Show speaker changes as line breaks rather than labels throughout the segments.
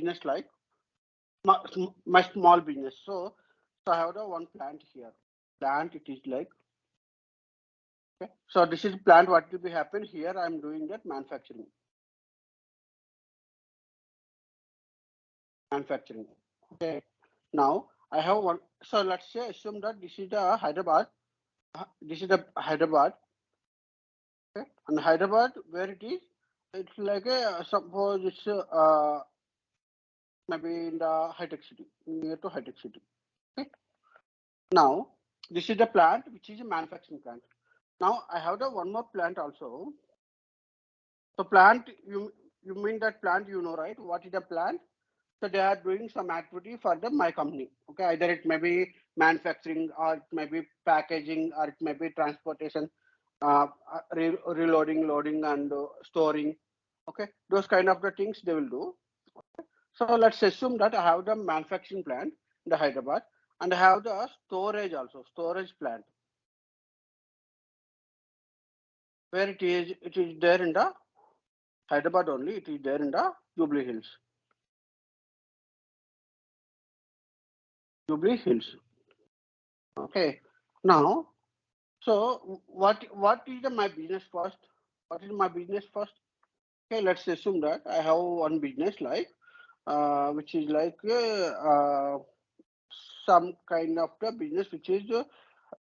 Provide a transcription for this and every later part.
business like my small business. So I have the one plant here. Plant, it is like, okay. So this is plant. What will be happen here? I'm doing that manufacturing. Okay. Now I have one. So let's say assume that this is the Hyderabad. This is the Hyderabad. Okay. And Hyderabad, where it is, it's like a suppose it's maybe in the high-tech city, near to high-tech city. Okay. Now this is the plant, which is a manufacturing plant. Now I have the one more plant also. So plant, you mean that plant, you know, right? What is the plant? So they are doing some activity for my company. Okay, either it may be manufacturing, or it may be packaging, or it may be transportation, reloading, loading, and storing. Okay, those kind of the things they will do. Okay. So let's assume that I have the manufacturing plant in the Hyderabad, and I have the storage also, storage plant. Where it is there in the Hyderabad only. It is there in the Jubilee Hills. Jubilee Hills. Okay. Now, so what is my business first? What is my business first? Okay, let's assume that I have one business like which is like some kind of the business which is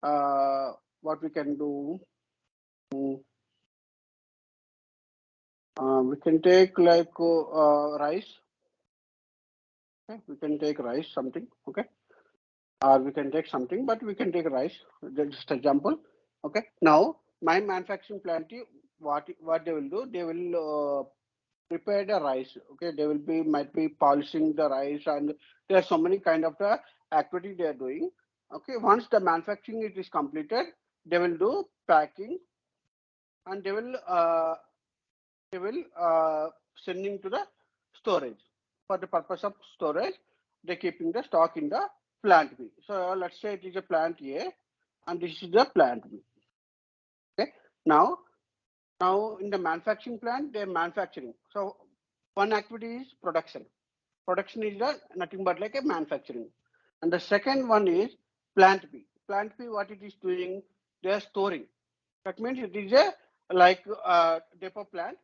what we can do. We can take like rice. Okay, we can take rice something. Okay, or we can take something, but we can take rice. Just example. Okay. Now my manufacturing plant, what they will do? They will prepare the rice. Okay, they will be might be polishing the rice, and there are so many kind of the activity they are doing. Okay, once the manufacturing it is completed, they will do packing, and they will sending to the storage. For the purpose of storage, they keeping the stock in the plant B. So let's say it is a plant A, and this is the plant B. Okay, now in the manufacturing plant, they're manufacturing. So one activity is production. Production is nothing but like a manufacturing. And the second one is plant B. Plant B, what it is doing, they are storing. That means it is a like depot plant.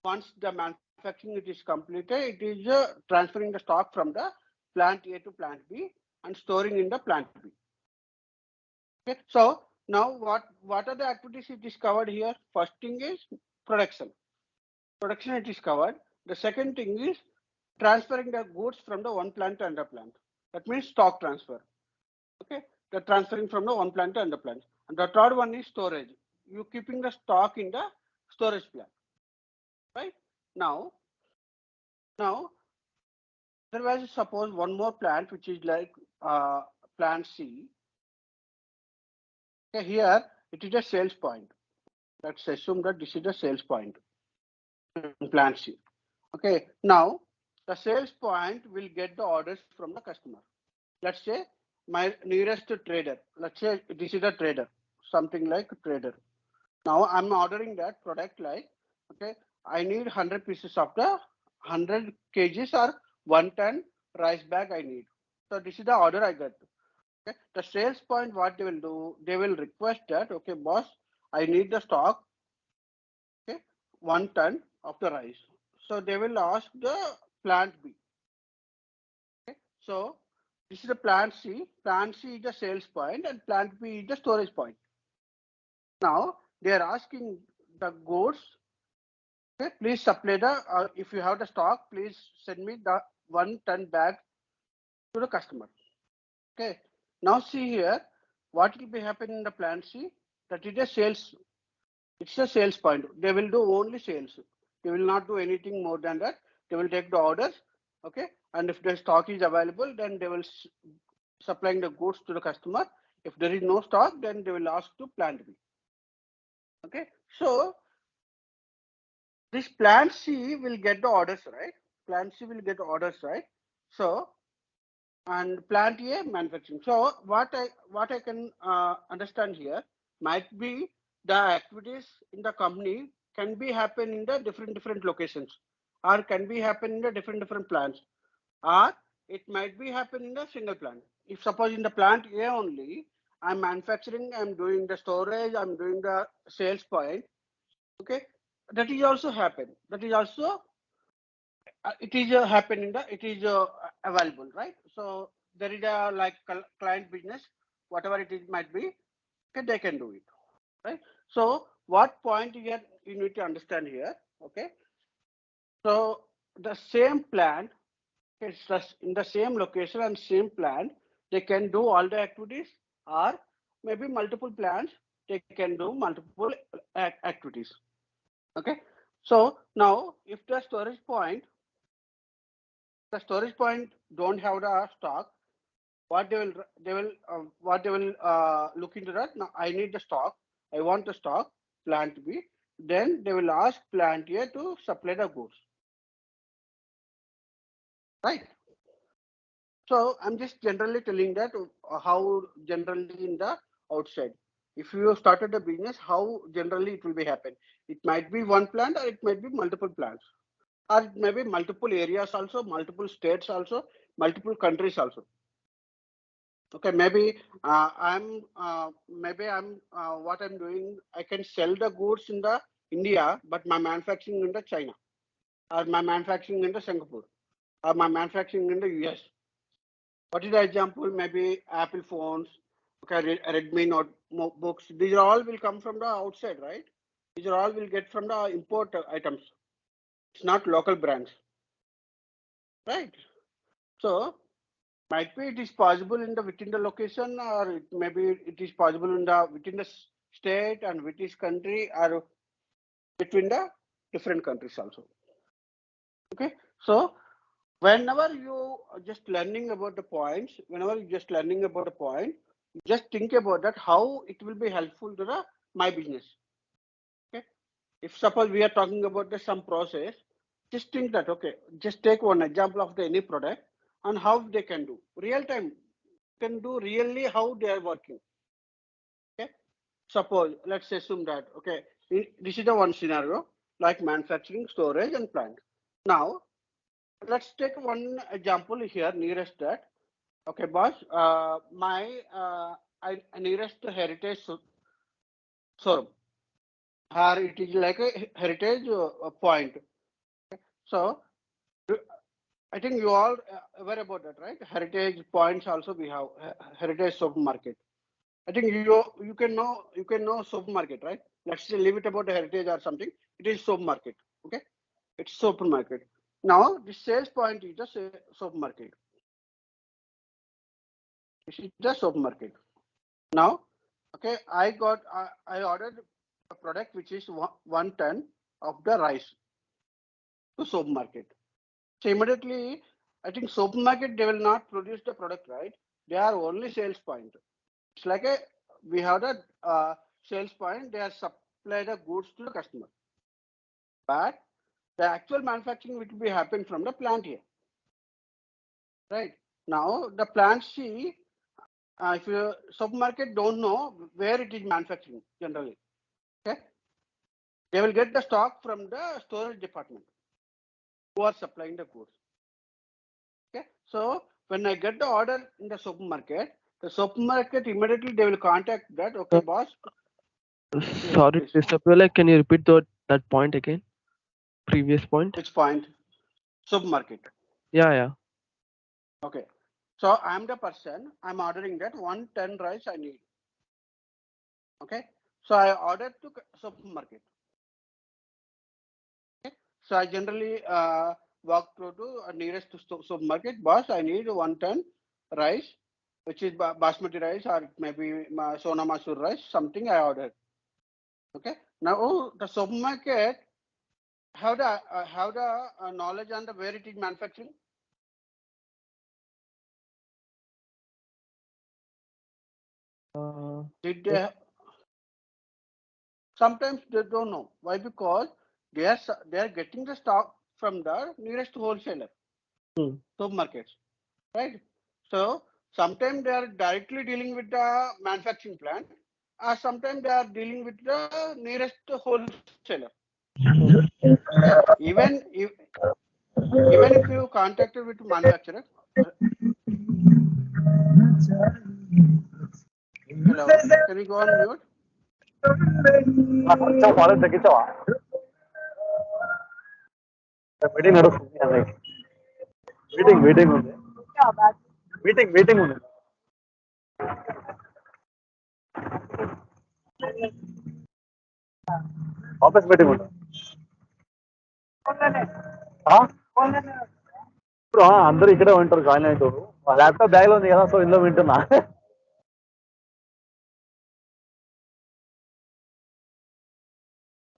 Once the manufacturing it is completed, it is transferring the stock from the plant A to plant B and storing in the plant B. Okay. So now what are the activities it is covered here? First thing is production. Production it is covered. The second thing is transferring the goods from the one plant to another plant. That means stock transfer. Okay, the transferring from the one plant to another plant. And the third one is storage. You keeping the stock in the storage plant. Right? Now there was suppose one more plant which is like plant C. Okay, here it is a sales point. Let's assume that this is the sales point in plant C. Okay, now the sales point will get the orders from the customer. Let's say my nearest trader. Let's say this is a trader, something like a trader. Now I'm ordering that product like, okay, I need 100 pieces of the 100 kgs or 1 ton rice bag I need. So this is the order I got. Okay. The sales point, what they will do, they will request that, okay, boss, I need the stock, okay, 1 ton of the rice. So they will ask the plant B. Okay. So this is the plant C. Plant C is the sales point and plant B is the storage point. Now they are asking the goods, okay, please supply the, if you have the stock, please send me the 1 ton bag to the customer. Okay. Now see here, what will be happening in the plant C? That is a sales. It's a sales point. They will do only sales. They will not do anything more than that. They will take the orders. Okay. And if the stock is available, then they will supplying the goods to the customer. If there is no stock, then they will ask to plant B. Okay. So this plant C will get the orders, right? Plant C will get orders, right? So, and plant A manufacturing. So what I can understand here might be the activities in the company can be happen in the different locations, or can be happen in the different plants. or it might be happen in a single plant. If suppose in the plant A only, I'm manufacturing, I'm doing the storage, I'm doing the sales point. Okay, that is also happen. That is also it is happening. It is available, right? So there is a like client business, whatever it is might be, okay, they can do it, right? So what point here you need to understand here, okay? So the same plant, it's just in the same location and same plant, they can do all the activities, or maybe multiple plants, they can do multiple activities. Okay. So now if the storage point don't have the stock, what they will look into that. Now I need the stock. I want the stock plant B. Then they will ask plant A to supply the goods. Right. So I'm just generally telling that how generally in the outside. If you started a business, how generally it will be happen. It might be one plant or it might be multiple plants. Or it may be multiple areas also, multiple states also, multiple countries also. Okay, maybe what I'm doing, I can sell the goods in the India, but my manufacturing in the China, or my manufacturing in the Singapore, or my manufacturing in the US. What is the example? Maybe Apple phones, okay, Redmi notebooks. These are all will come from the outside, right? These are all will get from the import items. It's not local brands, right? So might be it is possible in the within the location, or maybe it is possible in the within the state and within country, or between the different countries also. Okay, so whenever you are just learning about the points, whenever you just learning about the point, just think about that how it will be helpful to the my business. Okay, if suppose we are talking about the some process, just think that okay, just take one example of the any product and how they can do real time, can do really how they are working. Okay, suppose let's assume that okay, this is the one scenario like manufacturing, storage, and plant. Now let's take one example here nearest that. Okay, boss, my nearest heritage showroom, or it is like a heritage point. So I think you all aware about that, right? Heritage points also we have heritage supermarket. I think you can know supermarket, right? Let's say leave it about the heritage or something. It is supermarket. Okay, it's supermarket. Now the sales point is just a supermarket. This is the supermarket. Now, okay, I ordered a product which is 1 ton of the rice to supermarket. So immediately, I think supermarket they will not produce the product, right? They are only sales point. It's like a we have the sales point. They are supply the goods to the customer, but the actual manufacturing will be happen from the plant here, right? Now the plant C, if you supermarket don't know where it is manufacturing generally, okay, they will get the stock from the storage department who are supplying the goods. Okay, so when I get the order in the supermarket immediately they will contact that. Okay, boss. Yes,
Sorry to
please.
disturb you. Like, can you repeat that point again? Previous point?
Which point? Supermarket.
Yeah, yeah.
Okay. So I'm the person. I'm ordering that 1 ton rice I need. Okay. So I ordered to supermarket. Okay. So I generally walk through to nearest to supermarket. Boss, I need 1 ton rice, which is basmati rice or maybe Sona Masur rice. Something I ordered. Okay. Now the supermarket have the knowledge on the where it is manufacturing.
Uh,
Did they? Sometimes they don't know why, because they are getting the stock from the nearest wholesaler
hmm.
supermarkets, right? So sometimes they are directly dealing with the manufacturing plant, or sometimes they are dealing with the nearest wholesaler. Even if Even if you contacted with manufacturer, hello, can you go on mute?
కొంచెం వాళ్ళకి తగ్గించావా meeting నడుస్తుంది అన్నయ్య meeting ఉంది meeting ఉంది office meeting ఉంది ఇప్పుడు అందరూ ఇక్కడే ఉంటారు జాయిన్ అవుతారు ల్యాప్టాప్ బ్యాగ్ లో ఉంది కదా సో ఇందులో వింటున్నా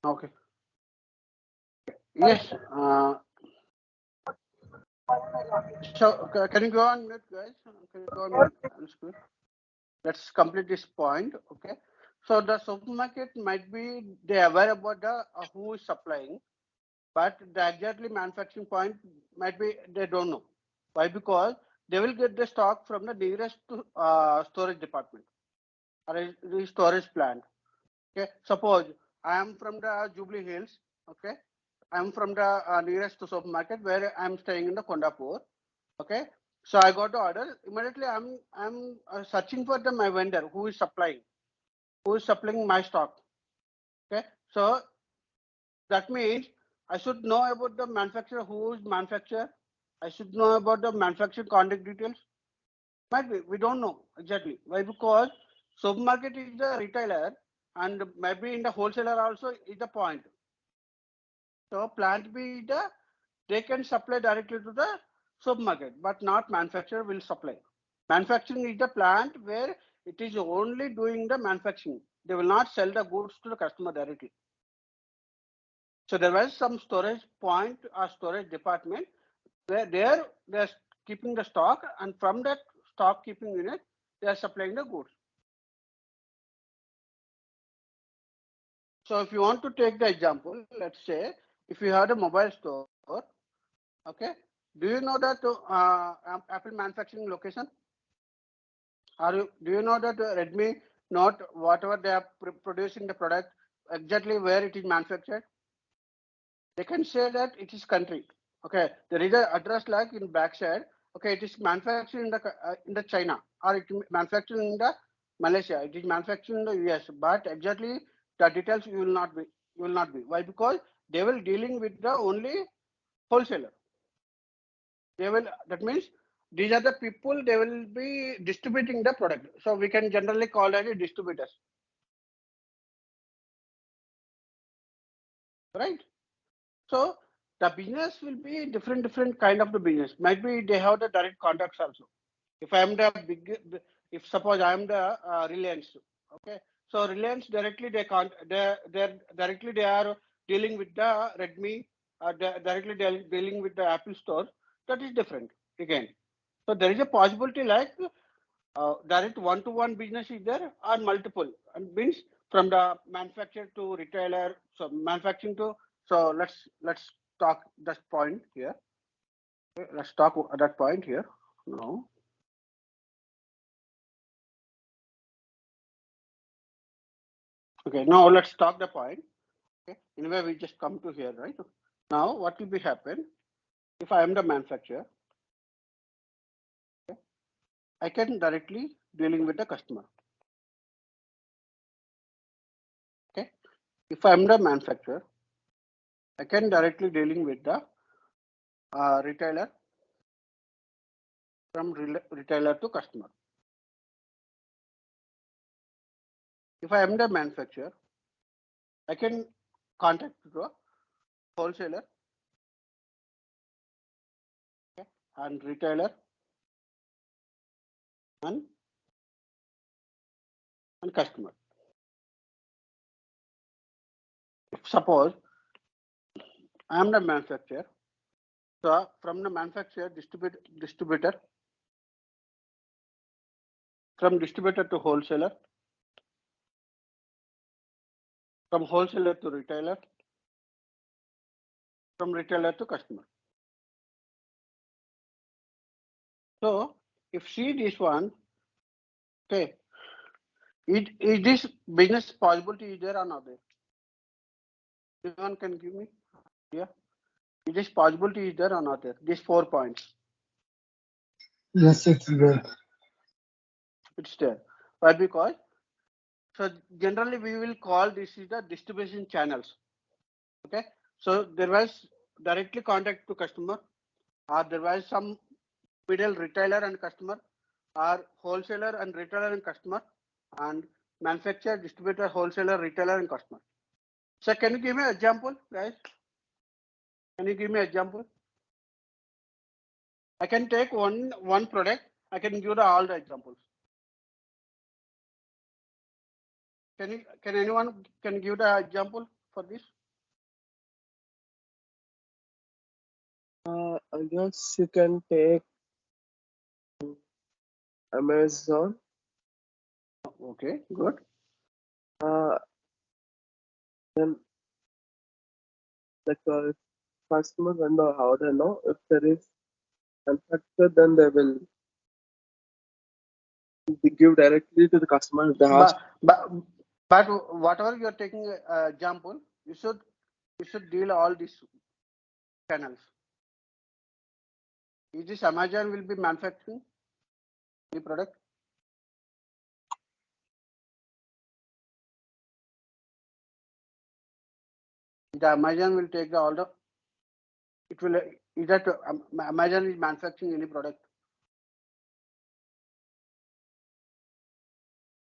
Okay. Yes. So can you go on mute, guys? Can you go on mute? That's good. Let's complete this point. Okay. So the supermarket might be they aware about the who is supplying, but the exactly manufacturing point might be they don't know. Why? Because they will get the stock from the nearest storage department or the storage plant. Okay. Suppose I am from the Jubilee Hills. Okay. I am from the nearest supermarket where I am staying in the Kondapur. Okay. So I got the order. Immediately I'm searching for my vendor who is supplying my stock. Okay. So that means I should know about the manufacturer, who is manufacturer. I should know about the manufacturing contact details. Might be we don't know exactly. Why? Because supermarket is the retailer and maybe in the wholesaler also is the point. So plant B is the they can supply directly to the supermarket, but not manufacturer will supply. Manufacturing is the plant where it is only doing the manufacturing. They will not sell the goods to the customer directly. So there was some storage point or storage department where they're keeping the stock, and from that stock keeping unit, they are supplying the goods. So if you want to take the example, let's say if you have a mobile store, okay, do you know that Apple manufacturing location? Do you know that Redmi not whatever they are producing the product exactly where it is manufactured? They can say that it is country. Okay, there is an address like in backside. Okay, it is manufactured in the China or it is manufactured in the Malaysia. It is manufactured in the US, but exactly the details you will not be. Why? Because they will dealing with the only wholesaler. They will. That means these are the people they will be distributing the product. So we can generally call as distributors, right? So the business will be different kind of the business. Might be they have the direct contacts also. If I am the if suppose I am the Reliance, okay. So Reliance directly they are dealing with the Redmi, directly dealing with the Apple store. That is different again. So there is a possibility like direct one-to-one business is there or multiple, and means from the manufacturer to retailer. So manufacturing to so let's talk that point here. Okay, let's talk that point here now. Okay, now let's talk the point. Okay, anyway, we just come to here, right? Now, what will be happen if I am the manufacturer? Okay, I can directly dealing with the customer. Okay, if I am the manufacturer, I can directly dealing with the retailer from retailer to customer. If I am the manufacturer, I can contact the wholesaler, okay, and retailer and customer. If suppose I am the manufacturer, so from the manufacturer distributor, from distributor to wholesaler, from wholesaler to retailer, from retailer to customer. So if see this one, okay, is this business possibility is there or not there? Anyone can give me? Yeah. Is this possibility is there or not there? These 4 points.
Yes, it's there.
It's there. Why? Because so generally we will call this is the distribution channels. Okay. So there was directly contact to customer, or there was some middle retailer and customer, or wholesaler and retailer and customer, and manufacturer, distributor, wholesaler, retailer and customer. So can you give me an example, guys? Can you give me an example? I can take one product. I can give all the examples. Can anyone can give the example for this?
I guess you can take Amazon.
Okay, good.
Then like customers and how they know if there is manufacturer, then they will give directly to the customer if they have.
But whatever you are taking example, you should deal all these channels. Is this Amazon will be manufacturing the product? The Amazon will take all the. It will. Is that Amazon is manufacturing any product?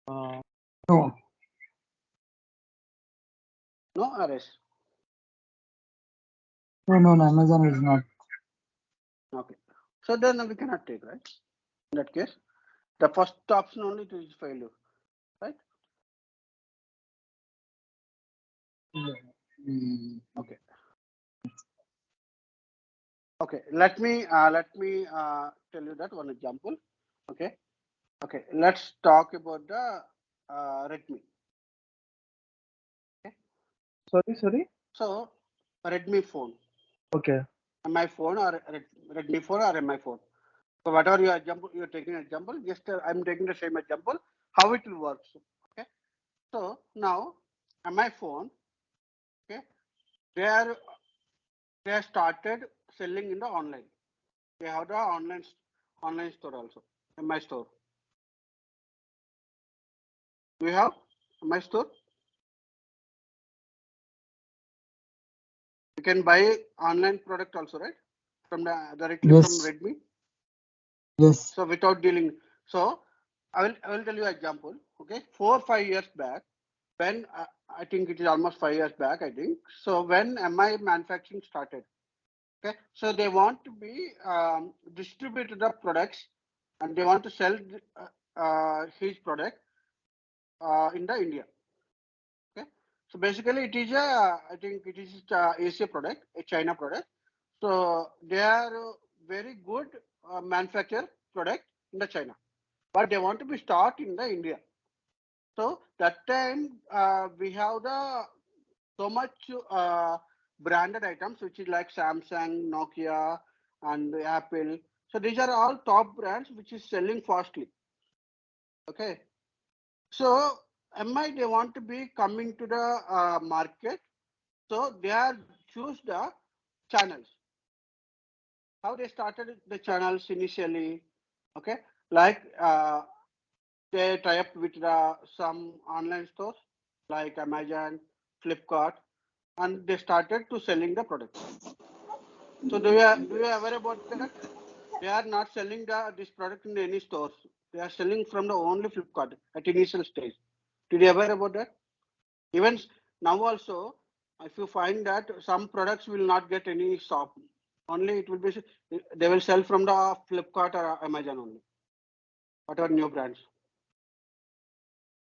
No.
No, RS.
No, Amazon is not.
Okay. So then we cannot take, right? In that case, the first option only is failure, right? Okay. Okay. Let me tell you that one example. Okay. Okay. Let's talk about the Redmi. Okay.
Sorry.
So Redmi phone.
Okay.
MI phone or Redmi phone or MI phone. So whatever your example you're taking example, just I'm taking the same example, how it will work. Okay. So now MI phone, okay, they are started selling in the online. They have the online store also, MI store. Do you have MI store? You can buy online product also, right? From directly
Yes.
from Redmi.
Yes.
So without dealing. So I will tell you an example. Okay, 4-5 years back, when I think it is almost 5 years back, I think. So when MI manufacturing started, okay, so they want to be distribute the products, and they want to sell his product in the India. Okay, so basically it is I think it is Asia product, a China product. So they are very good manufacture product in the China, but they want to be start in the India. So that time we have the so much branded items, which is like Samsung, Nokia, and Apple. So these are all top brands which is selling fastly. Okay. So MI they want to be coming to the market. So they are choose the channels. How they started the channels initially. Okay. Like they tie up with some online stores like Amazon, Flipkart, and they started to selling the product. So do you aware about that? They are not selling this product in any stores. They are selling from the only Flipkart at initial stage. Did you aware about that? Even now also, if you find that some products will not get any shop, only it will be they will sell from the Flipkart or Amazon only. Whatever new brands.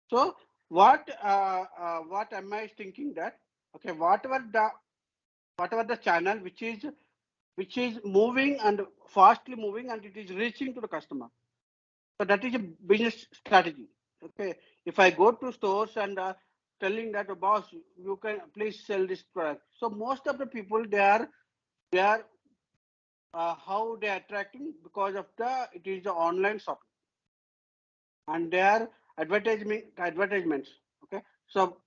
So what am I thinking that okay, whatever the channel which is moving and fastly moving and it is reaching to the customer. So that is a business strategy. Okay, if I go to stores and telling that boss, you can please sell this product. So most of the people they are how they are attracting because of it is the online shopping and they are advertisements. Okay, so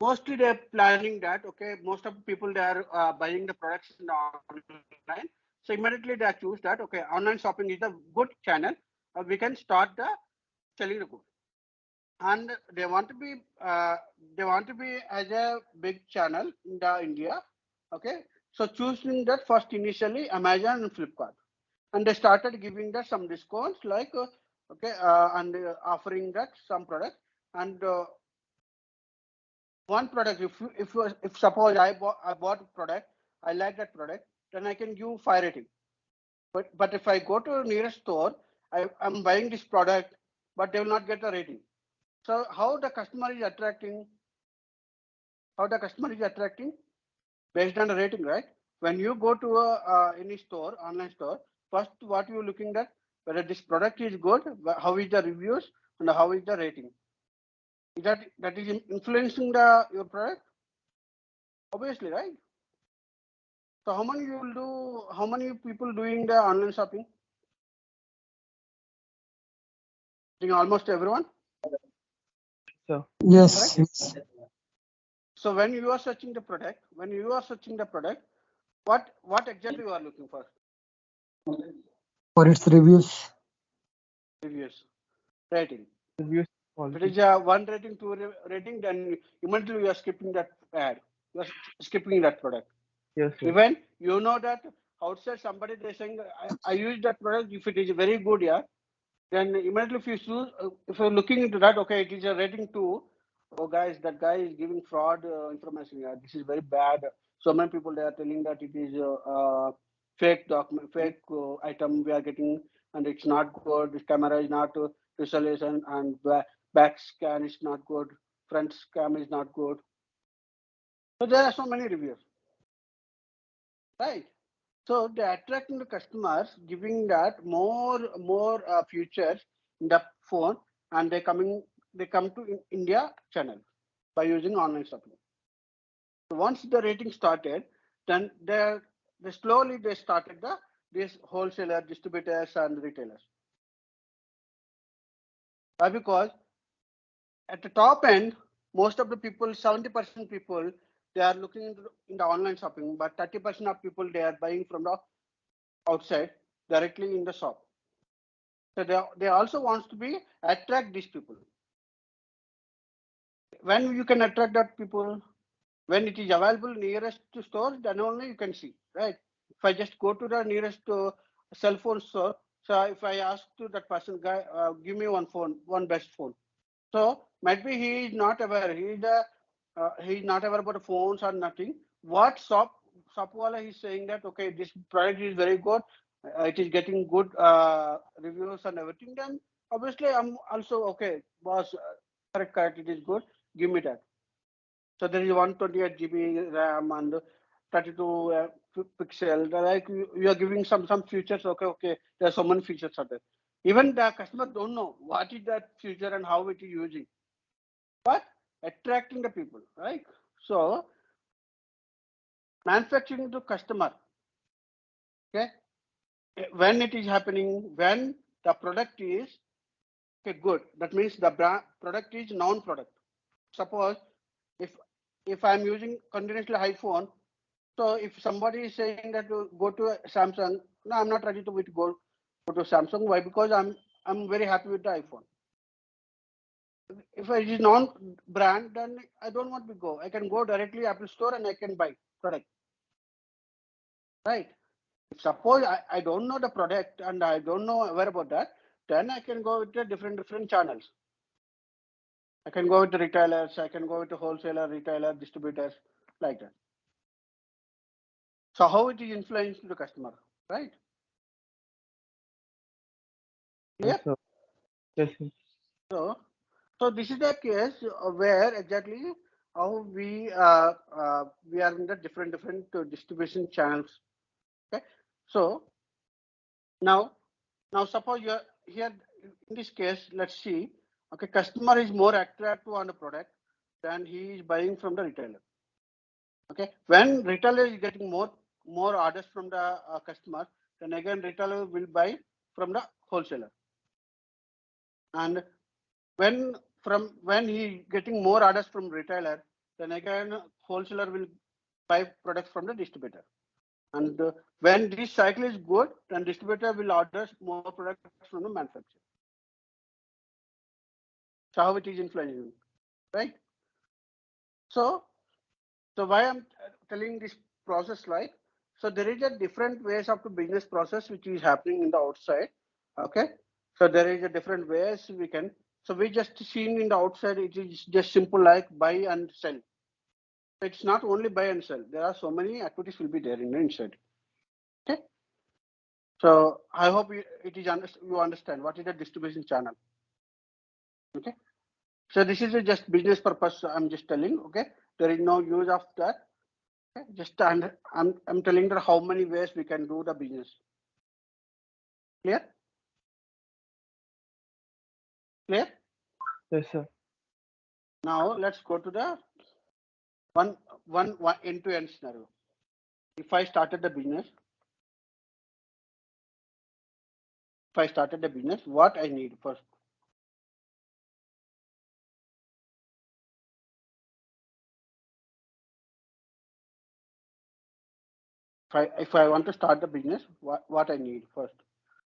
mostly they're planning that, okay, most of the people, they are buying the products in the online. So immediately they choose that, okay, online shopping is a good channel. We can start the selling the goods. And they want to be as a big channel in the India. Okay. So choosing that first initially Amazon and Flipkart. And they started giving that some discounts like, and offering that some products. And one product, if suppose I bought a product, I like that product, then I can give 5 rating. But if I go to nearest store, I'm buying this product, but they will not get the rating. So how the customer is attracting? How the customer is attracting? Based on the rating, right? When you go to any store, online store, first what you're looking at, whether this product is good, how is the reviews, and how is the rating. Is that is influencing your product? Obviously, right? So how many you will do? How many people doing the online shopping? I think almost everyone.
So
Yes.
Correct?
Yes.
So when you are searching the product, what exactly you are looking for?
For its reviews.
Reviews, rating.
reviews
If it
quality.
is a 1 rating, 2 rating, then immediately you are skipping that ad. You are skipping that product.
Yes, yes.
Even you know that outside somebody they're saying, I use that product. If it is very good, yeah, then immediately if you choose, if you're looking into that, okay, it is a rating 2. Oh, guys, that guy is giving fraud information. Yeah, this is very bad. So many people they are telling that it is fake document, fake item we are getting, and it's not good. This camera is not resolution, and back scan is not good. Front scan is not good. So there are so many reviews, right? So they are attracting the customers, giving that more features in the phone, and they come to India channel by using online shopping. So once the rating started, then they slowly they started these wholesaler, distributors, and retailers. Why? Because at the top end, most of the people, 70% people, they are looking in the online shopping, but 30% of people they are buying from the outside directly in the shop. So they also wants to be attract these people. When you can attract that people, when it is available nearest to store, then only you can see, right? If I just go to the nearest cell phone store, so if I ask to that person, guy, give me one phone, one best phone. So might be he is not aware. He is not aware about the phones or nothing. What shop wala is saying that, okay, this product is very good. It is getting good reviews and everything. Then obviously I'm also okay, boss. Correct. It is good. Give me that. So there is 128 GB RAM and 32 pixel. Like you are giving some features. Okay. There are so many features are there. Even the customer don't know what is that feature and how it is using, but attracting the people, right? So manufacturing to customer, okay, when it is happening, when the product is okay, good, that means the product is non-product. Suppose if I'm using continuously iPhone, so if somebody is saying that to go to Samsung, no, I'm not ready to go to Samsung. Why? Because I'm very happy with the iPhone. If it is non-brand, then I don't want to go. I can go directly Apple Store and I can buy product, right? If suppose I don't know the product and I don't know aware about that, then I can go with the different channels. I can go with the retailers. I can go with the wholesaler, retailer, distributors, like that. So how it is influencing the customer, right? Clear?
So yes, yes.
So this is the case where exactly how we are in the different distribution channels. Okay. So now suppose you are here in this case. Let's see. Okay, customer is more attracted on the product than he is buying from the retailer. Okay, when retailer is getting more orders from the customer, then again retailer will buy from the wholesaler. And when he getting more orders from retailer, then again wholesaler will buy products from the distributor. And when this cycle is good, then distributor will order more products from the manufacturer. So how it is influencing, right? So why I'm telling this process like, so there is a different ways of the business process which is happening in the outside. Okay. So there is a different ways we can, so we just seen in the outside, it is just simple like buy and sell. It's not only buy and sell. There are so many activities will be there in the inside. Okay. So I hope it is you understand what is the distribution channel. Okay. So this is just business purpose. I'm just telling. Okay. There is no use of that. Okay. Just I'm telling that how many ways we can do the business. Clear? Clear?
Yes, sir.
Now let's go to the one end-to-end scenario. If I started the business, what I need first? If I want to start the business, what I need first?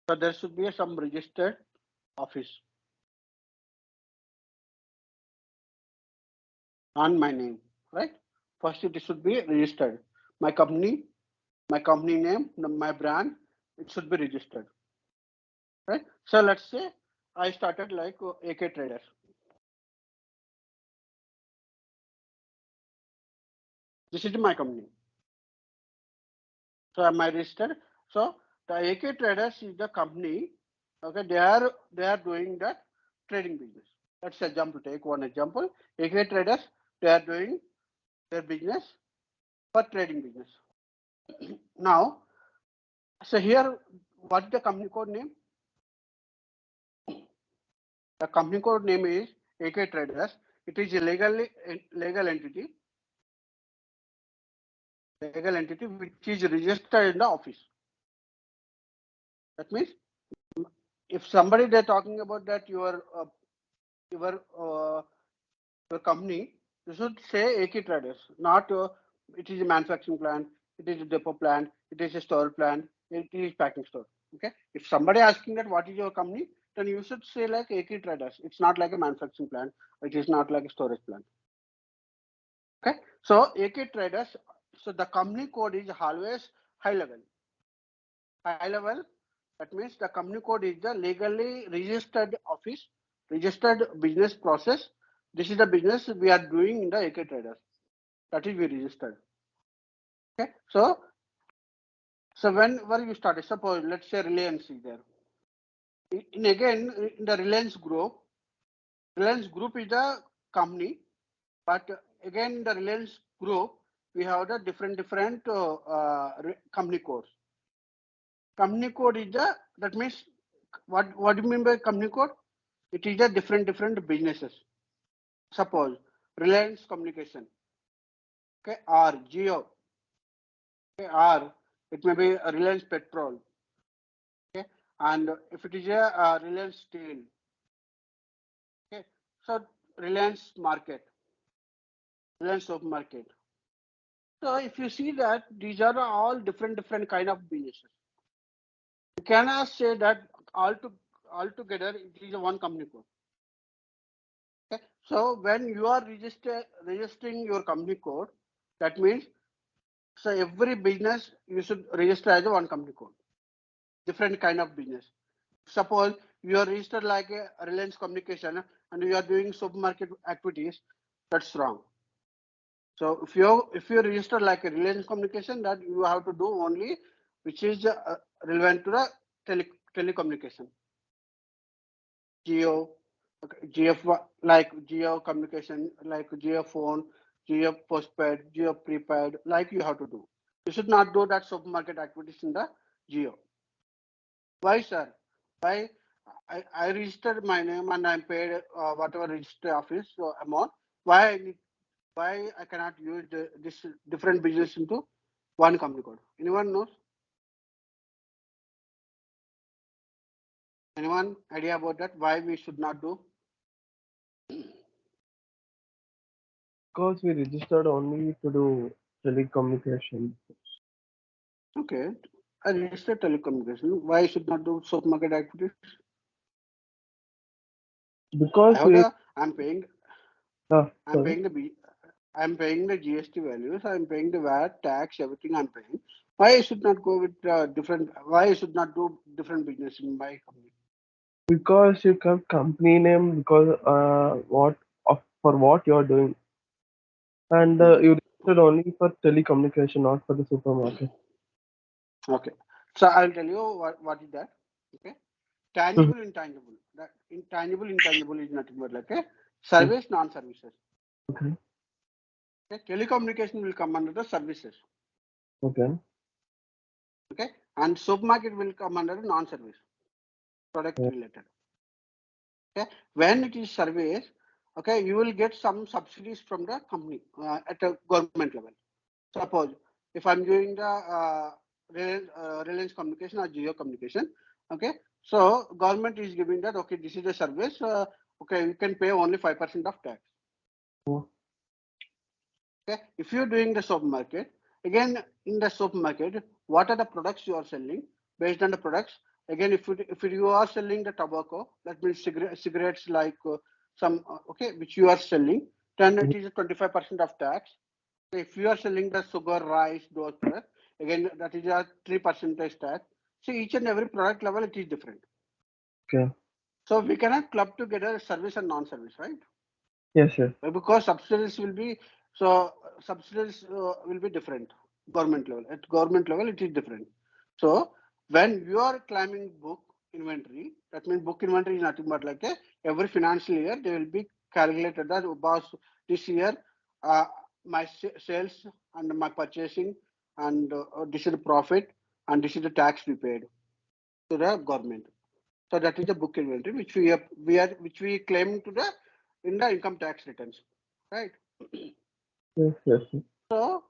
So there should be some registered office on my name, right? First it should be registered. My company name, my brand, it should be registered, right? So let's say I started like AK Traders. This is my company. So am I registered? So the AK Traders is the company. Okay, they are doing that trading business. Let's example, take one example. AK Traders, they are doing their business for trading business. Now, so here, what is the company code name? The company code name is AK Traders. It is a legal entity which is registered in the office. That means if somebody they're talking about that your company, you should say AK Traders, not it is a manufacturing plant, it is a depot plant, it is a store plant, it is packing store. Okay. If somebody asking that what is your company, then you should say like AK Traders. It's not like a manufacturing plant. It is not like a storage plant. Okay. So AK Traders. So the company code is always high level. High level. That means the company code is the legally registered office, registered business process. This is the business we are doing in the AK Traders. That is we registered. Okay. So whenever you started, suppose let's say Reliance is there. In the Reliance Group is the company, but again in the Reliance Group we have the different company codes. Company code is that means what do you mean by company code? It is a different businesses. Suppose Reliance Communication, okay, or Geo, okay, or it may be a Reliance Petrol, okay, and if it is a Reliance Steel, okay, so Reliance Market, Reliance Supermarket. So if you see that these are all different kind of businesses, you cannot say that all together it is a one company code. Okay. So when you are registering your company code, that means so every business you should register as a one company code. Different kind of business. Suppose you are registered like a Reliance Communication and you are doing supermarket activities, that's wrong. So if you register like a Reliance Communication, that you have to do only which is relevant to the telecommunication. Geo, GF like Geo communication, like Geo phone, Geo postpaid, Geo prepaid, like you have to do. You should not do that supermarket activities in the Geo. Why, sir? Why? I registered my name and I'm paid whatever register office amount. Why I cannot use this different business into one company code? Anyone knows? Anyone idea about that? Why we should not do?
Because we registered only to do telecommunication.
Okay. I registered telecommunication. Why I should not do soap market activities?
Because
I have
we,
the, I'm paying I'm
sorry.
paying the I'm paying the GST values. I'm paying the VAT tax. Everything I'm paying. Why I should not go with different? Why I should not do different business in my company?
Because you kept company name because for what you're doing, and you registered only for telecommunication, not for the supermarket.
Okay. So I'll tell you what is that. Okay. Tangible, intangible. That intangible is nothing but like a service, non-services.
Okay.
Okay. Telecommunication will come under the services.
Okay.
Okay. And supermarket will come under the non-service, product
Yeah.
related. Okay. When it is service, okay, you will get some subsidies from the company at a government level. Suppose if I'm doing the Reliance communication or Geo communication, okay, so government is giving that, okay, this is a service, okay, you can pay only 5% of tax. Okay, if you're doing the supermarket, again in the supermarket, what are the products you are selling? Based on the products, again, if you are selling the tobacco, that means cigarettes like some okay, which you are selling, then it is 25% of tax. If you are selling the sugar, rice, those products, again that is a 3% tax. So each and every product level it is different.
Okay.
So we cannot club together service and non-service, right?
Yes, yes.
Because subsidies will be will be different. Government level, at government level it is different. So when you are claiming book inventory, that means book inventory is nothing but like every financial year they will be calculated that boss this year my sales and my purchasing and this is the profit and this is the tax we paid to the government. So that is the book inventory which we claim to the in the income tax returns, right?
Yes, yes, yes.
So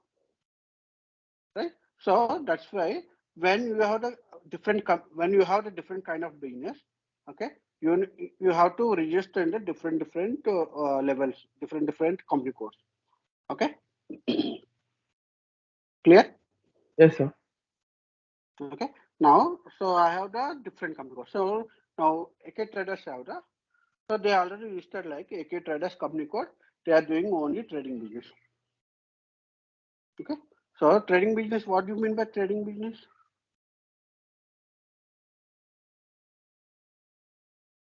right, so that's why when you have the when you have the different kind of business, okay, you have to register in the different levels, different company codes. Okay, clear?
Yes, sir.
Okay. Now, so I have the different company code. So now AK traders have the, so they already listed like AK traders company code. They are doing only trading business. Okay. So trading business, what do you mean by trading business?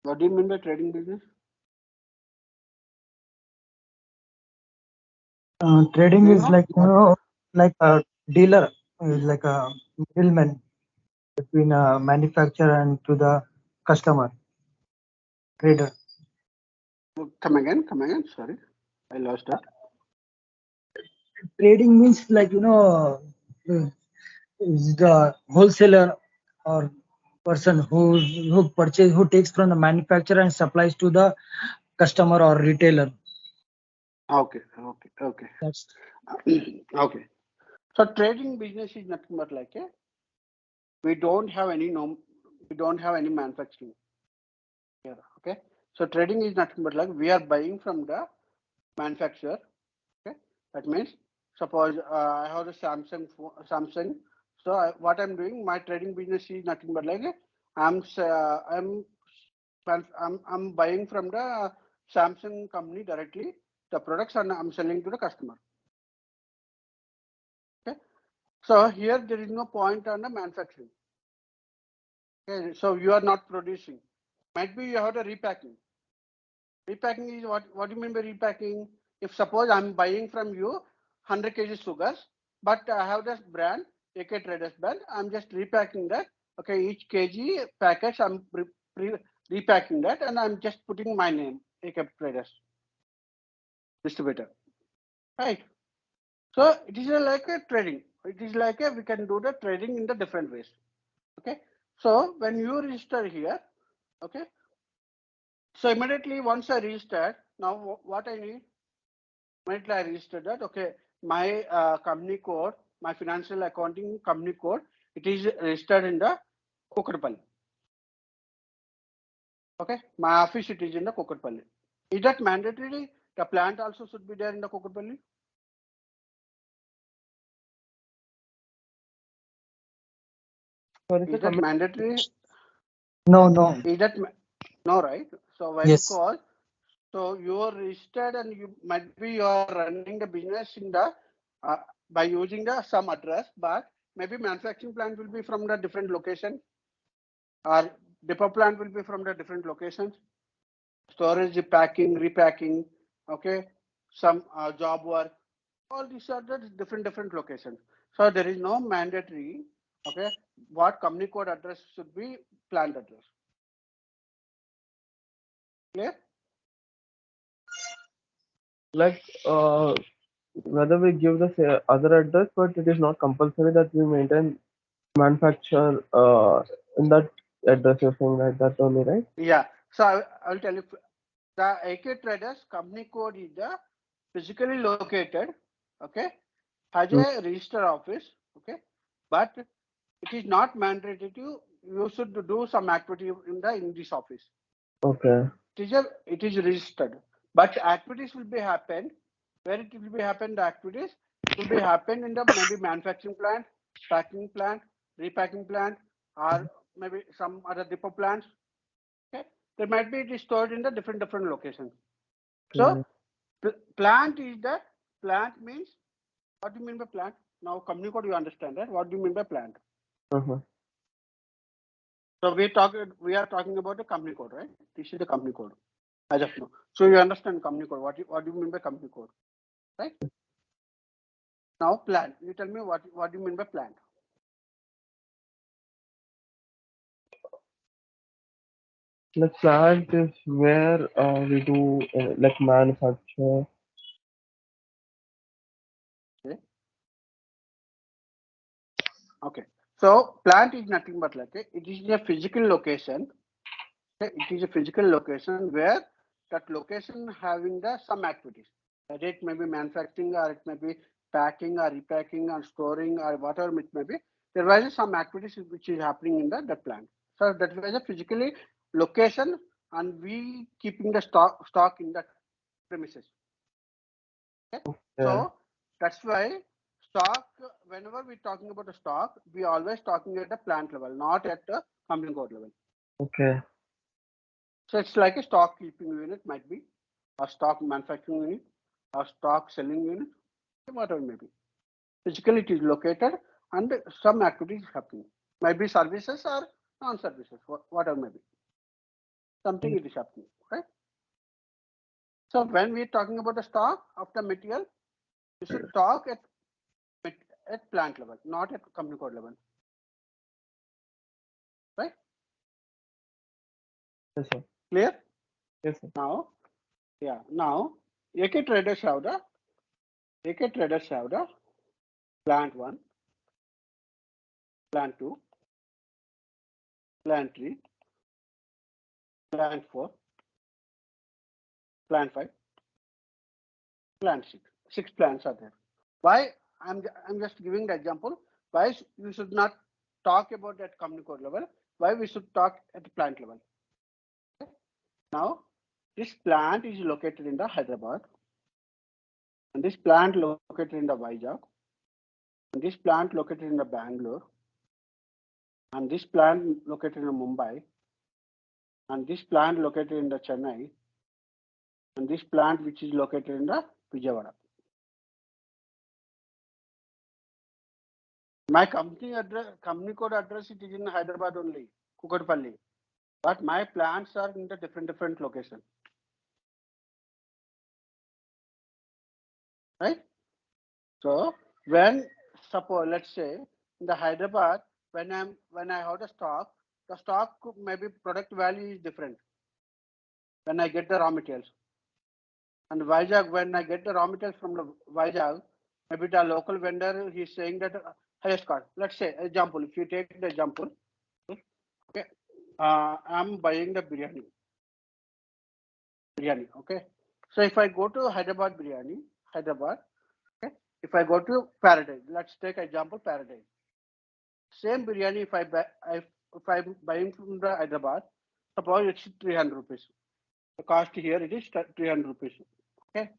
What do you mean by trading business?
Trading
Do you
is
know
like,
what?
like a dealer, is like a middleman between a manufacturer and to the customer, trader.
Come again, come again. Sorry, I lost that.
Trading means like, is the wholesaler or person who takes from the manufacturer and supplies to the customer or retailer.
Okay, okay, okay.
That's
Okay. So trading business is nothing but like we don't have any manufacturing here. Okay. So trading is nothing but like we are buying from the manufacturer. Okay. That means suppose I have the Samsung. So what I'm doing, my trading business is nothing but like I'm I'm buying from the Samsung company directly the products and I'm selling to the customer. Okay. So here there is no point on the manufacturing. Okay. So you are not producing. Might be you have the repacking. Repacking is what do you mean by repacking? If suppose I'm buying from you 100 kg sugars, but I have this brand, AK Traders brand, I'm just repacking that. Okay, each kg packets I'm repacking that and I'm just putting my name, AK Traders distributor. Right. So it is like a trading. It is like we can do the trading in the different ways. Okay. So when you register here, okay. So immediately once I registered, now what I need? Immediately I registered that. Okay, my company code, my financial accounting company code, it is registered in the Kukatpalli. Okay, my office it is in the Kukatpalli. Is that mandatory the plant also should be there in the Kukatpalli? Is that mandatory?
No, no.
Is that no, right? So why?
Yes.
Because so you are registered and you might be you are running the business in the by using the some address, but maybe manufacturing plant will be from the different location, or depot plant will be from the different locations. Storage, packing, repacking, okay, some job work. All these are the different locations. So there is no mandatory, okay, what company code address should be plant address. Clear?
Like whether we give the other address, but it is not compulsory that we maintain manufacture in that address or something like that only, right?
Yeah. So I'll tell you, the AK Traders company code is the physically located, okay, has a register office, okay, but it is not mandatory to you should do some activity in this office.
Okay.
It is registered, but activities will be happen where it will be happen. The activities will be happen in the maybe manufacturing plant, packing plant, repacking plant, or maybe some other depot plants. Okay, they might be stored in the different locations. So plant is the plant means what do you mean by plant? Now company code you understand, right? What do you mean by plant?
Uh-huh.
So we are talking about the company code, right? This is the company code as of now. So you understand company code. What do you mean by company code, right? Now plant. You tell me what do you mean by plant?
The plant is where we do like manufacture.
Okay. Okay. So plant is nothing but like it is a physical location. Okay? It is a physical location where that location having the some activities. It may be manufacturing or it may be packing or repacking or storing or whatever it may be. There was some activities which is happening in that plant. So that was a physically location and we keeping the stock in that premises. Okay? So that's why stock, whenever we're talking about the stock, we always talking at the plant level, not at the company code level.
Okay.
So it's like a stock keeping unit might be, a stock manufacturing unit, a stock selling unit, whatever may be. Physically it is located and some activities happening. Might be services or non-services, whatever may be. Something it is happening, right? So when we're talking about the stock of the material, we should talk at plant level, not at company code level. Right?
Yes, sir.
Clear?
Yes, sir.
Now, yeah, now AK traders have the plant 1, plant 2, plant 3, plant 4, plant 5, plant 6. 6 plants are there. Why? I'm just giving the example. Why you should not talk about that company code level? Why we should talk at the plant level? Okay. Now, this plant is located in the Hyderabad, and this plant located in the Vizag, and this plant located in the Bangalore, and this plant located in Mumbai, and this plant located in the Chennai, and this plant which is located in the Vijayawada. My company code address it is in Hyderabad only, Kukatpalli, but my plants are in the different locations. Right? So when suppose let's say in the Hyderabad, when I have the stock maybe product value is different when I get the raw materials. And Vizag, when I get the raw materials from the Vizag, maybe the local vendor he's saying that highest cost. Let's say example, if you take the example, okay, I'm buying the biryani. Okay. So if I go to Hyderabad, okay, if I go to Paradise, let's take example Paradise. Same biryani if I'm buying from the Hyderabad, suppose it's 300 rupees. The cost here it is 300 rupees. Okay.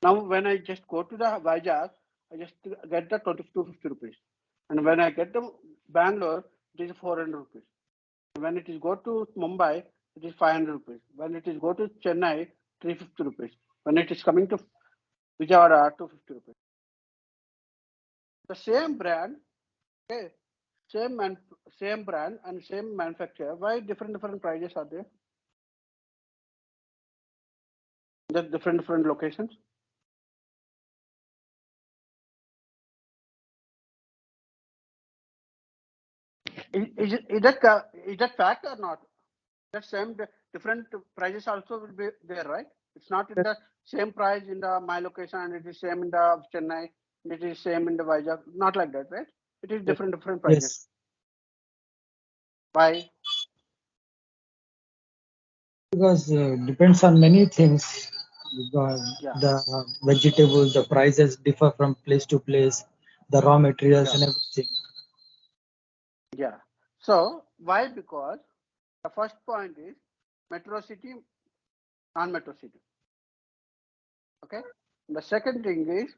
Now, when I just go to the Vizag, I just get the 250 rupees. And when I get the Bangalore, it is 400 rupees. When it is go to Mumbai, it is 500 rupees. When it is go to Chennai, 350 rupees. When it is coming to Vijayawada, 250 rupees. The same brand, okay, same brand and same manufacturer. Why different prices are there? The different locations. Is that fact or not? That same different prices also will be there, right? It's not in the same price in the my location and it is same in the Chennai, and it is same in the Vizag. Not like that, right? It is different prices.
Yes,
Why?
because depends on many things.
Yeah,
The vegetables, the prices differ from place to place, the raw materials
yeah,
and everything.
yeah. So why? Because the first point is metro city, non-metro city. Okay. The second thing is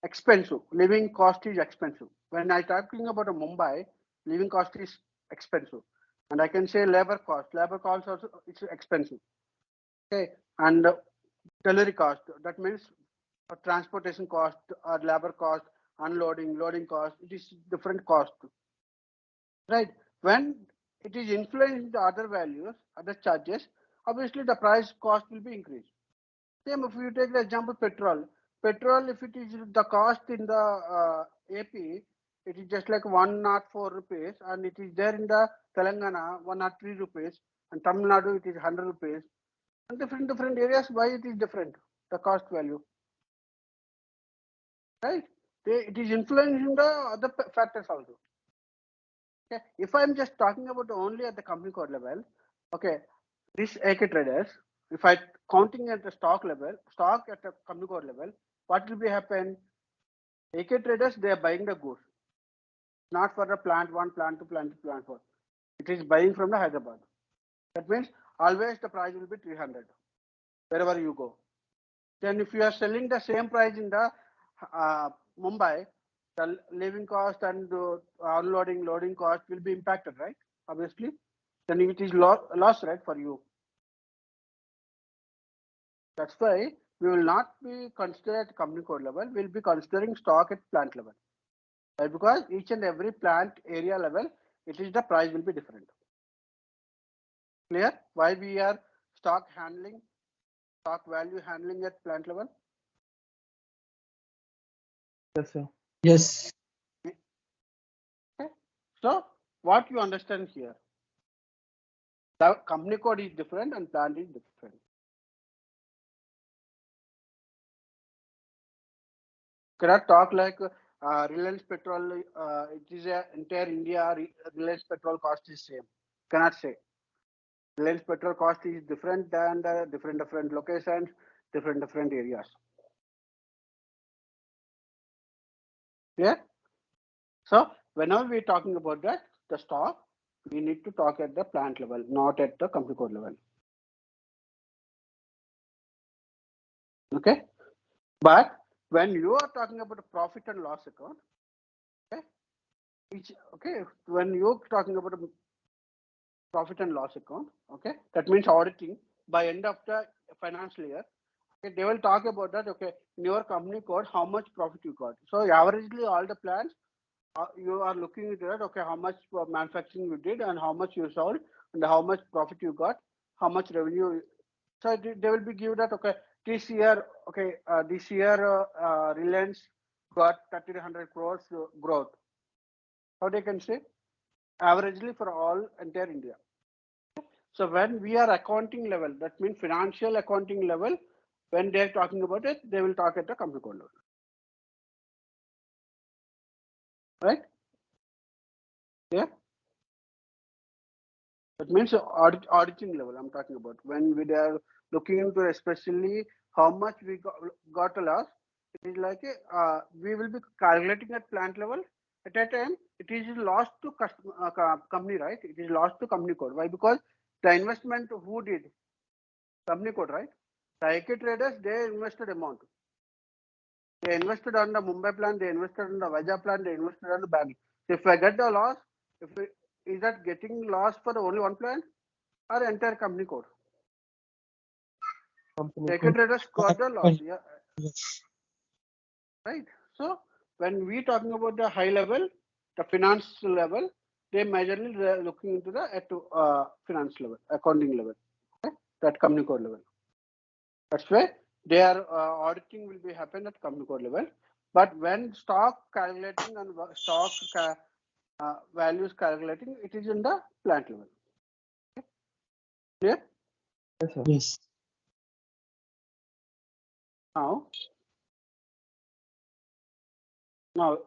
expensive. Living cost is expensive. When I talking about a Mumbai, living cost is expensive, and I can say labor cost. Labor cost also it's expensive. Okay, and delivery cost. That means transportation cost or labor cost, unloading, loading cost. It is different cost, right? When it is influencing the other values, other charges, obviously the price cost will be increased. Same if you take the example petrol if it is the cost in the AP, it is just like 104 rupees and it is there in the Telangana 103 rupees and Tamil Nadu it is 100 rupees and different areas why it is different the cost value, right? It is influencing the other factors also. Okay, if I'm just talking about only at the company code level, okay, this AK traders, if I counting at the stock level, stock at the company code level, what will be happen? AK traders, they are buying the goods, not for the plant one, plant two, plant three, plant four. It is buying from the Hyderabad. That means always the price will be 300 wherever you go. Then if you are selling the same price in the Mumbai, the living cost and unloading, loading cost will be impacted, right? Obviously, then it is loss, right, for you. That's why we will not be considered at company code level. We'll be considering stock at plant level. Right? Because each and every plant area level, it is the price will be different. Clear? Why we are stock handling, stock value handling at plant level?
Yes, sir.
Yes,
Okay. So what you understand here? The company code is different and plant is different. Cannot talk like Reliance Petrol. It is a entire India. Reliance Petrol cost is same. Cannot say. Reliance Petrol cost is different than the different locations, different areas. Yeah. So whenever we're talking about that, the stock, we need to talk at the plant level, not at the company code level. Okay. But when you are talking about a profit and loss account, okay, when you're talking about a profit and loss account, okay, that means auditing by end of the financial year. Okay, they will talk about that. Okay, in your company code, how much profit you got. So averagely, all the plants you are looking at that. Okay, how much manufacturing you did and how much you sold and how much profit you got, how much revenue. So they will be given that. Okay, this year, Reliance got 1,300 crores growth. How they can say averagely for all entire India. So when we are accounting level, that means financial accounting level, when they are talking about it, they will talk at the company code level. Right? Yeah. That means auditing level I'm talking about. When we are looking into especially how much we got a loss, it is like we will be calculating at plant level. At that time, it is lost to company, right? It is lost to company code. Why? Because the investment who did company code, right? The equity traders, they invested amount. They invested on the Mumbai plant, they invested on the Vijay plant, they invested on the Bangalore. If I get the loss, is that getting loss for only one plant or entire company code?
Company
The equity traders got the loss, yeah,
Yes.
right? So when we talking about the high level, the finance level, they majorly looking into the finance level, accounting level, okay? That company code level. That's why their auditing will be happen at company code level. But when stock calculating and stock values calculating, it is in the plant level. Okay? Clear?
Yes, sir.
Yes.
Now,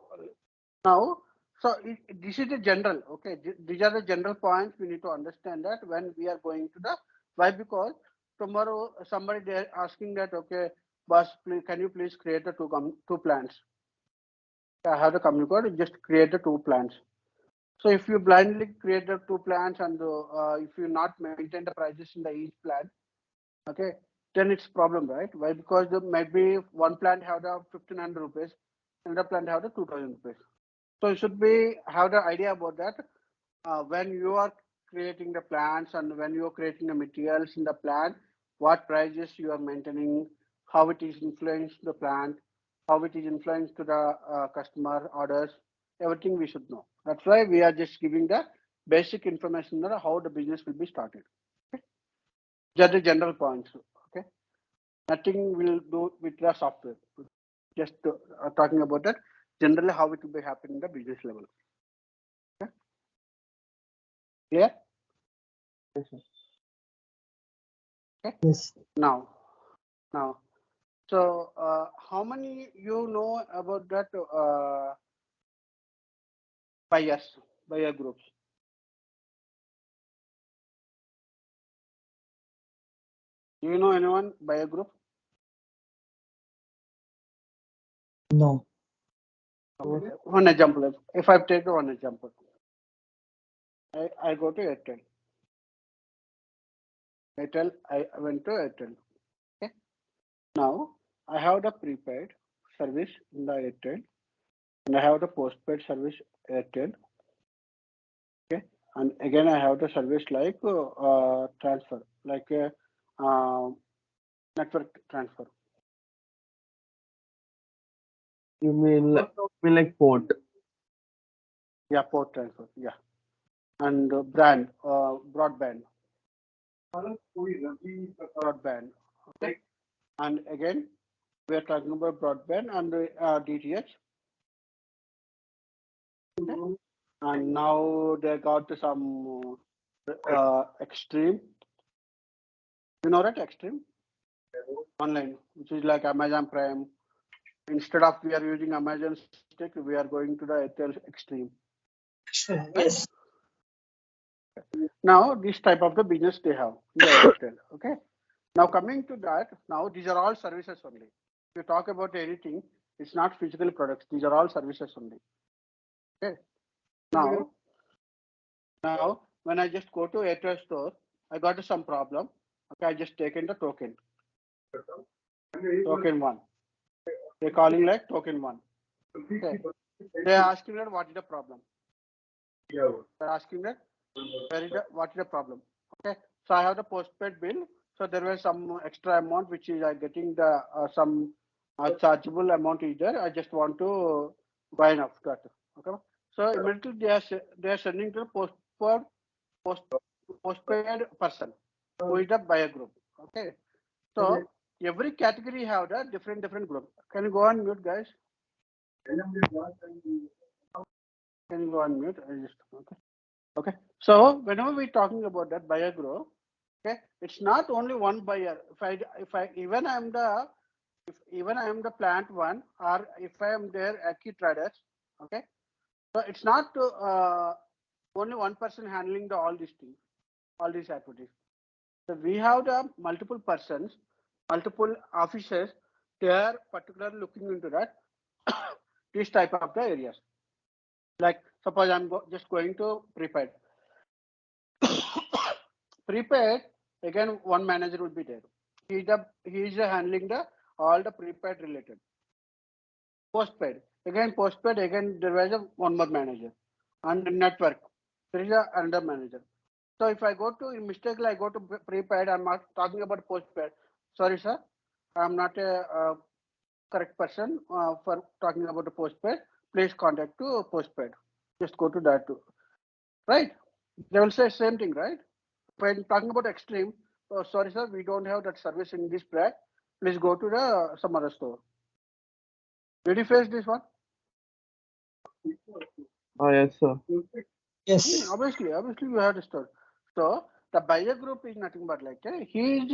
now, so this is the general. Okay, these are the general points we need to understand that when we are going to the why, because tomorrow somebody they are asking that, okay, boss, please, can you please create the two plants? I have the company code, just create the two plants. So if you blindly create the two plants and if you not maintain the prices in the each plant, okay, then it's problem, right? Why? Because maybe one plant have the 1,500 rupees, another plant have the 2,000 rupees. So you should be have the idea about that when you are creating the plants and when you are creating the materials in the plant, what prices you are maintaining, how it is influenced the plant, how it is influenced to the customer orders, everything we should know. That's why we are just giving the basic information on how the business will be started. Okay? Just the general points. Okay, nothing will do with the software. Just talking about that generally how it will be happening in the business level. Okay, clear?
Yes, sir.
Okay.
Yes.
Now, so how many you know about that buyer groups? Do you know anyone buyer group?
No.
Okay. One example. If I take one example, I go to Airtel. I went to Airtel. Okay. Now I have the prepaid service in the Airtel, and I have the postpaid service Airtel. Okay, and again I have the service like transfer, like network transfer.
You mean like port?
Yeah, port transfer. Yeah, and broadband. Okay, and again we are talking about broadband and DTH. Okay, and now they got some extreme. You know that extreme online, which is like Amazon Prime. Instead of we are using Amazon stick, we are going to the Airtel Extreme. Right?
Yes.
Now this type of the business they have in the Airtel. Okay. Now coming to that, now these are all services only. If you talk about anything, it's not physical products. These are all services only. Okay. Now when I just go to Airtel store, I got some problem. Okay, I just taken the token. Token one. They're calling like token one. Okay. They're asking that what is the problem. They're asking that what is the problem. Okay. So I have the postpaid bill. So there was some extra amount which is I getting the some chargeable amount is there. I just want to buy enough that. Okay. So immediately they are sending to the postpaid person who is the buyer group. Okay. So every category have the different group. Can you go on mute, guys? Can you go on mute? I just okay. Okay. So whenever we're talking about that buyer group, okay, it's not only one buyer. If I even I am the plant one, or if I am there key traders, okay. So it's not only one person handling all these things, all these activities. So we have the multiple persons, multiple officers. They are particularly looking into that this type of the areas. Like suppose I'm just going to prepaid. Prepaid, again one manager will be there. He is handling all the prepaid related. Postpaid. Again postpaid, again there was one more manager. And network, there is another manager. So if I go to mistakenly I go to prepaid, I'm not talking about postpaid. Sorry sir, I'm not a correct person for talking about the postpaid. Please contact to postpaid. Just go to that too. Right? They will say same thing, right? When talking about extreme, oh, sorry sir, we don't have that service in this brand. Please go to the some other store. Did you face this one?
Yes, sir.
Yes.
Obviously you have to store. So the buyer group is nothing but like he is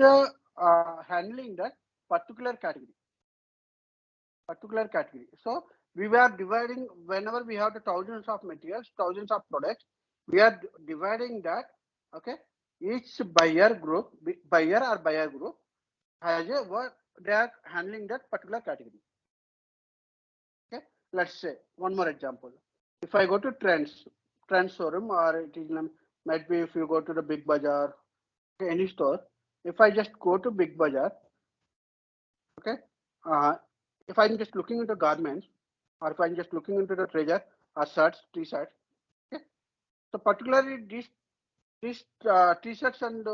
handling that particular category. So we were dividing whenever we have the thousands of materials, thousands of products, we are dividing that. Okay, each buyer group has a what they are handling that particular category. Okay, let's say one more example. If I go to trends showroom, or it is might be if you go to the big bazaar, okay, any store. If I just go to big bazaar, okay, if I'm just looking into garments, or if I'm just looking into the treasure or shirts, t-shirts, okay. So particularly these t-shirts and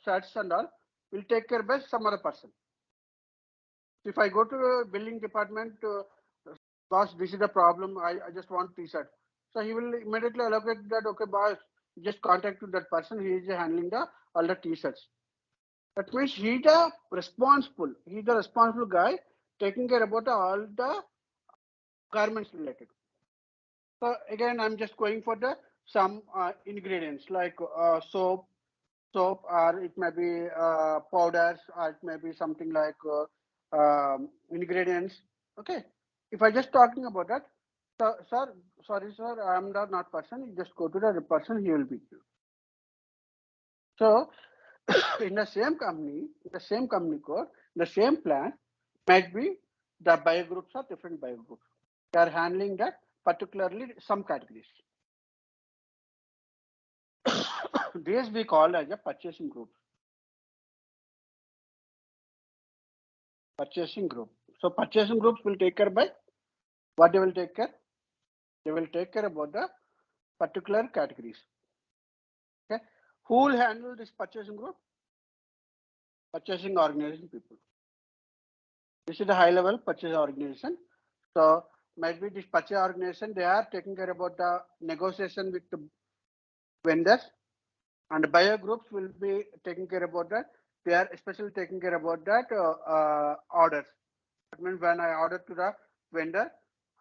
shirts and all will take care by some other person. If I go to the billing department, boss, this is the problem. I just want t-shirt. So he will immediately allocate that. Okay, boss, just contact to that person. He is handling all the t-shirts. That means he's the responsible. He's the responsible guy taking care about all the garments related. So again, I'm just going for the some ingredients like soap, or it may be powders, or it may be something like ingredients. Okay. If I just talking about that, so, sir, sorry, sir, I'm the not person. You just go to the person. He will be. So in the same company, code, the same plan might be the buyer groups are different buyer groups. They are handling that particularly some categories. This we call as a purchasing group. Purchasing group. So purchasing groups will take care by what they will take care. They will take care about the particular categories. Okay. Who will handle this purchasing group? Purchasing organization people. This is the high level purchase organization. So might be this purchase organization, they are taking care about the negotiation with the vendors, and buyer groups will be taking care about that. They are especially taking care about that orders. That means when I order to the vendor,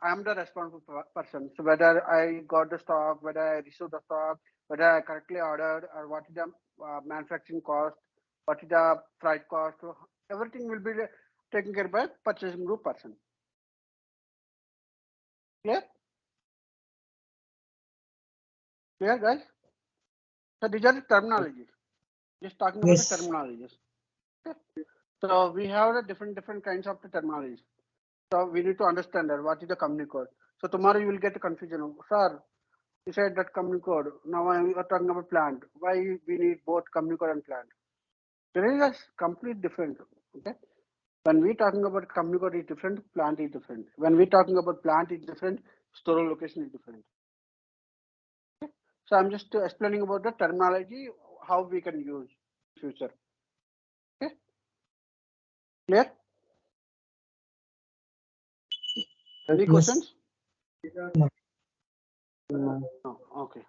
I am the responsible person. So whether I got the stock, whether I received the stock, whether I correctly ordered, or what is the manufacturing cost, what is the freight cost, everything will be taken care by purchasing group person. Clear? Clear, guys? So these are the terminologies. Just talking about the terminologies. Okay. So we have the different kinds of the terminologies. So we need to understand that what is the company code. So tomorrow you will get a confusion. Sir, you said that company code. Now we are talking about plant. Why we need both company code and plant? There is a complete different. Okay. When we talking about company code is different, plant is different. When we talking about plant is different, store location is different. Okay. So I'm just explaining about the terminology, how we can use future. Okay. Clear? Any questions?
No.
No. Okay.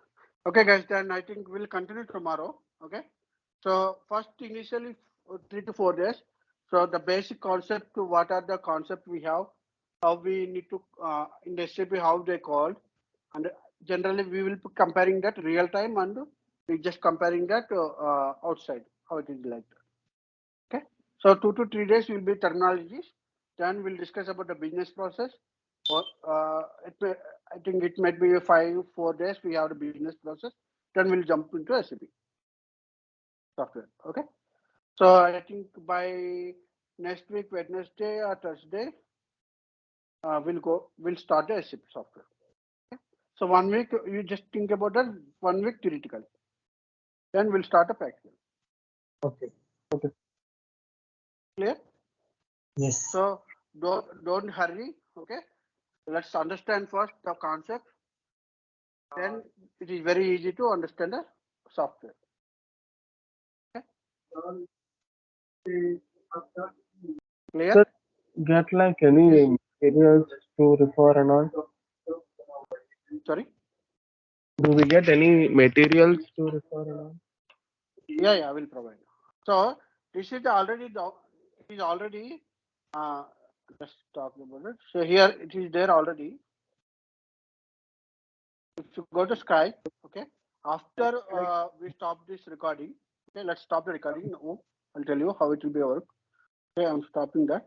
Okay, guys. Then I think we'll continue tomorrow. Okay. So first, initially 3 to 4 days. So the basic concept. What are the concepts we have? How we need to in the SAP how they called, and generally we will be comparing that real time, and we just comparing that outside how it is like that. Okay. So 2 to 3 days will be terminologies. Then we'll discuss about the business process. Or I think it might be 4 days we have the business process. Then we'll jump into SAP software. Okay. So I think by next week, Wednesday or Thursday, we'll start the SAP software. Okay. So 1 week, you just think about that 1 week theoretical. Then we'll start a practical.
Okay.
Okay.
Clear?
Yes.
So don't hurry. Okay. Let's understand first the concept. Then it is very easy to understand the software. Okay. Clear?
Sir, get like any materials to refer and all?
Sorry.
Do we get any materials to refer and all?
Yeah, I will provide. So this is already it is already let's talk about it. So here it is there already. If you go to Skype, okay. After we stop this recording, okay, let's stop the recording now. I'll tell you how it will be work. Okay, I'm stopping that.